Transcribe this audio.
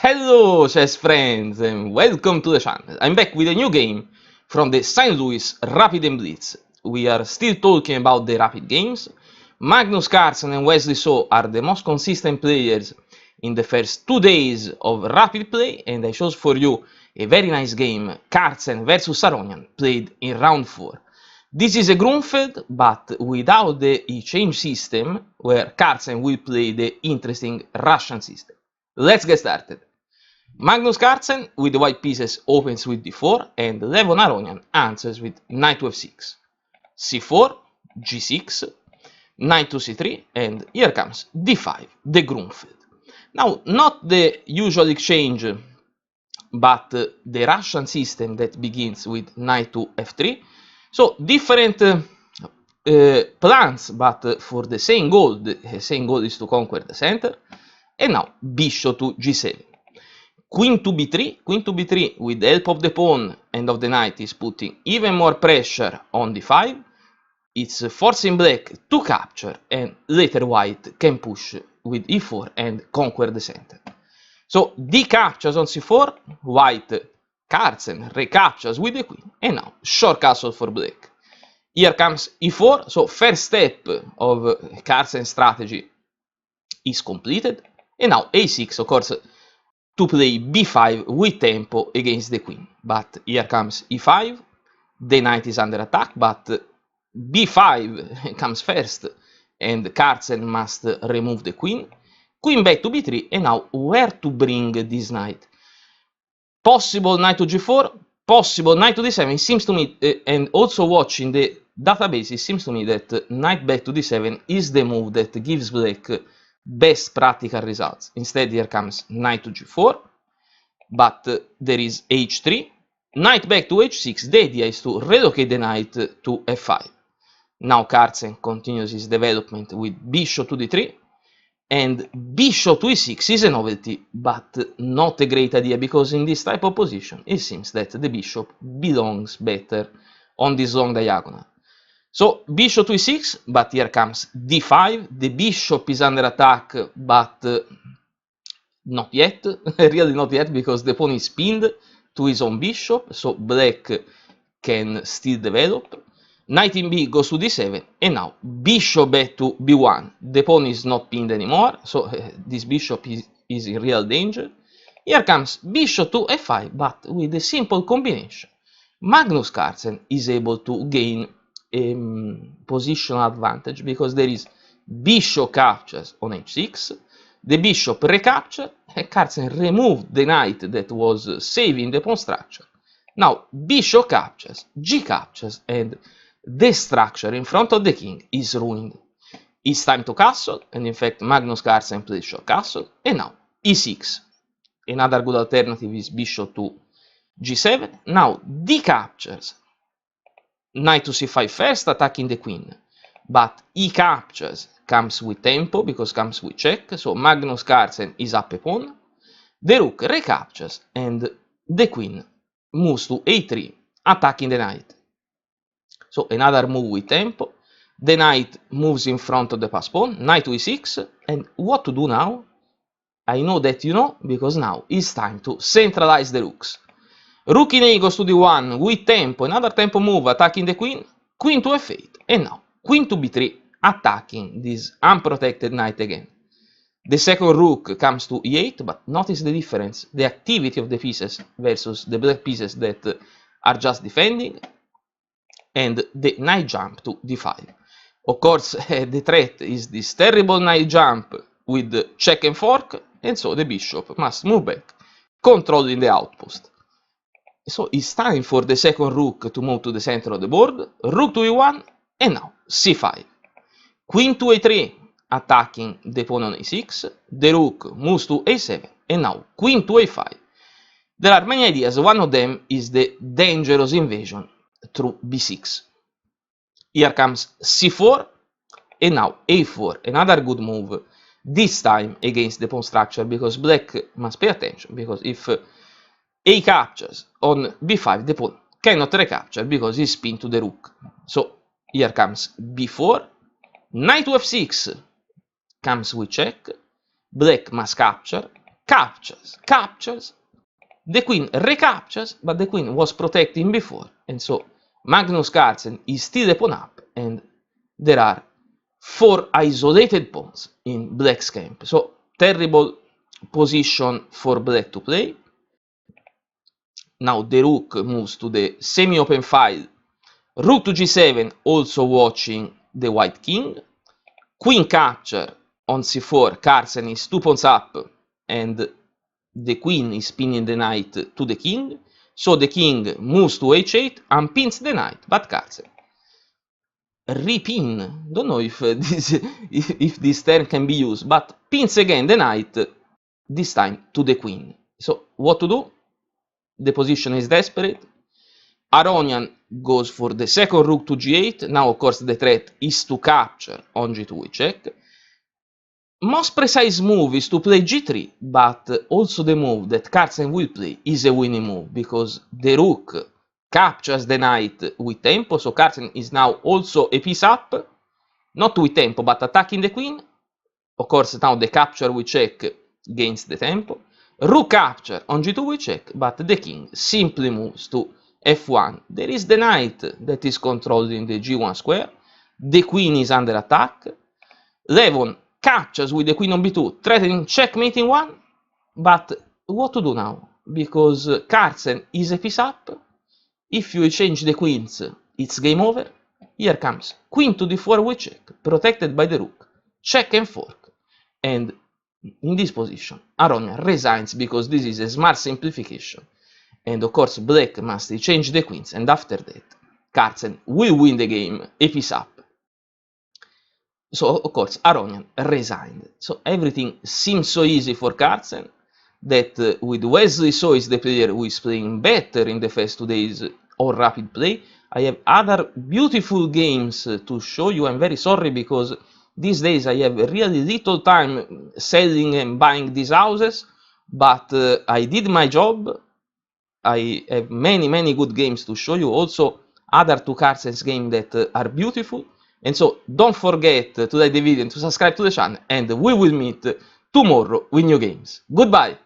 Hello chess friends and welcome to the channel. I'm back with a new game from the St. Louis Rapid and Blitz. We are still talking about the rapid games. Magnus Carlsen and Wesley So are the most consistent players in the first 2 days of rapid play, and I chose for you a very nice game, Carlsen versus Aronian, played in round 4. This is a Gruenfeld, but without the exchange system, where Carlsen will play the interesting Russian system. Let's get started. Magnus Carlsen with the white pieces opens with d4 and Levon Aronian answers with knight to f6, c4, g6, knight to c3, and here comes d5, the Gruenfeld. Now, not the usual exchange, but the Russian system that begins with knight to f3. So, different plans, but for the same goal. The same goal is to conquer the center. And now, bishop to g7. Queen to b3, with the help of the pawn and of the knight, is putting even more pressure on d5. It's forcing black to capture, and later white can push with e4 and conquer the center. So d captures on c4, white Carlsen recaptures with the queen, and now short castle for black. Here comes e4, so first step of Carlsen's strategy is completed, and now a6, of course, to play b5 with tempo against the queen. But here comes e5, the knight is under attack, but b5 comes first, and Carlsen must remove the queen. Queen back to b3, and now where to bring this knight? Possible knight to g4, possible knight to d7. It seems to me, and also watching the database, it seems to me that knight back to d7 is the move that gives black best practical results. Instead, here comes knight to g4, but there is h3, knight back to h6. The idea is to relocate the knight to f5. Now Carlsen continues his development with bishop to d3, and bishop to e6 is a novelty, but not a great idea, because in this type of position it seems that the bishop belongs better on this long diagonal. So bishop to e6, but here comes d5. The bishop is under attack, but not yet, really not yet, because the pawn is pinned to his own bishop, so black can still develop. Knight in b goes to d7, and now bishop back to b1. The pawn is not pinned anymore, so this bishop is in real danger. Here comes bishop to f5, but with a simple combination, Magnus Carlsen is able to gain positional advantage, because there is bishop captures on h6, the bishop recaptured, and Carlsen removed the knight that was saving the pawn structure. Now bishop captures, g captures, and the structure in front of the king is ruined. It's time to castle, and in fact Magnus Carlsen plays short castle, and now e6. Another good alternative is bishop to g7. Now d captures, knight to c5 first, attacking the queen, but e captures comes with tempo, because comes with check, so Magnus Carlsen is up a pawn. The rook recaptures, and the queen moves to a3, attacking the knight. So another move with tempo. The knight moves in front of the pass pawn, knight to e6, and what to do now? I know that you know, because now it's time to centralize the rooks. Rook in a goes to d1 with tempo, another tempo move attacking the queen, queen to f8, and now queen to b3, attacking this unprotected knight again. The second rook comes to e8, but notice the difference, the activity of the pieces versus the black pieces that are just defending, and the knight jump to d5. Of course, the threat is this terrible knight jump with check and fork, and so the bishop must move back, controlling the outpost. So it's time for the second rook to move to the center of the board, rook to e1, and now c5. Queen to a3, attacking the pawn on a6, the rook moves to a7, and now queen to a5. There are many ideas, one of them is the dangerous invasion through b6. Here comes c4, and now a4, another good move, this time against the pawn structure, because black must pay attention, because if a captures on b5, the pawn cannot recapture because it's pinned to the rook. So here comes b4, knight to f6 comes with check, black must capture, captures, the queen recaptures, but the queen was protecting before, and so Magnus Carlsen is still a pawn up, and there are 4 isolated pawns in black's camp. So terrible position for black to play. Now the rook moves to the semi-open file, rook to g7, also watching the white king, queen capture on c4, Carlsen is 2 pawns up, and the queen is pinning the knight to the king, so the king moves to h8 and pins the knight, but Carlsen repin, don't know if this term can be used, but pins again the knight, this time to the queen. So what to do? The position is desperate. Aronian goes for the second rook to g8. Now, of course, the threat is to capture on g2 we check. Most precise move is to play g3, but also the move that Carlsen will play is a winning move, because the rook captures the knight with tempo, so Carlsen is now also a piece up, not with tempo, but attacking the queen. Of course, now the capture we check gains the tempo. Rook capture on g2 we check, but the king simply moves to f1. There is the knight that is controlling the g1 square. The queen is under attack. Levon captures with the queen on b2, threatening checkmating one. But what to do now? Because Carlsen is a piece up. If you change the queens, it's game over. Here comes queen to d4 we check, protected by the rook. Check and fork. And in this position, Aronian resigns because this is a smart simplification. And of course, black must change the queens, and after that, Carlsen will win the game a piece up. So, of course, Aronian resigned. So everything seems so easy for Carlsen that with Wesley So is the player who is playing better in the first 2 days of rapid play. I have other beautiful games to show you. I'm very sorry because these days I have really little time selling and buying these houses, but I did my job. I have many good games to show you, also other 2 Carlsen's games that are beautiful. And so don't forget to like the video and to subscribe to the channel, and we will meet tomorrow with new games. Goodbye!